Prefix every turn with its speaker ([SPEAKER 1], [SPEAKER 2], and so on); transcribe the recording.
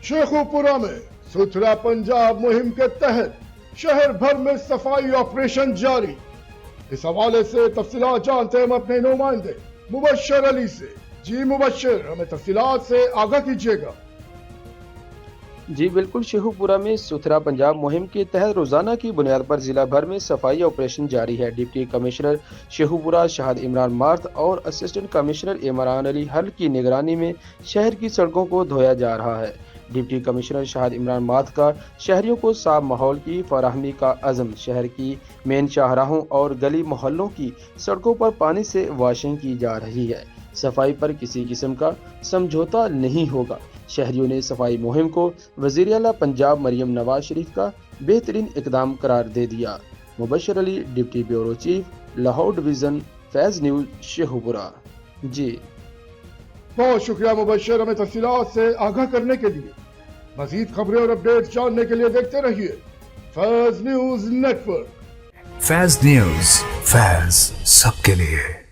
[SPEAKER 1] शेखुपुरा में सुथरा पंजाब मुहिम के तहत शहर भर में सफाई ऑपरेशन जारी। इस हवाले से तफसीलात जानते हैं हम अपने नुमाइंदे मुबशर अली से। जी मुबशर, हमें तफसीलात से आगाह कीजिएगा।
[SPEAKER 2] जी बिल्कुल, शेखुपुरा में सुथरा पंजाब मुहिम के तहत रोजाना की बुनियाद पर जिला भर में सफाई ऑपरेशन जारी है। डिप्टी कमिश्नर शेखुपुरा शाहिद इमरान मार्थ और असिस्टेंट कमिश्नर इमरान अली हर्ल की निगरानी में शहर की सड़कों को धोया जा रहा है। Deputy commissioner Shahid Imran math का शहरियों को साफ माहौल की फराहमी का अज़म। शहर की मेन शाहराहों और गली मोहल्लों की सड़कों पर पानी से वॉशिंग की जा रही है। सफाई पर किसी किस्म का समझौता नहीं होगा। शहरियों ने सफाई मुहिम को वज़ीर आला पंजाब मरियम नवाज शरीफ का बेहतरीन इकदाम करार दे दिया। Mubashar Ali, deputy bureau chief, Lahore division, Faiz news, Sheikhupura. जी
[SPEAKER 1] बहुत शुक्रिया मुबशर, हमें तफसीलात से आगाह करने के लिए। मजीद खबरें और अपडेट जानने के लिए देखते रहिए फैज़ न्यूज़ नेटवर्क।
[SPEAKER 3] फैज़ न्यूज़, फैज़ सबके लिए।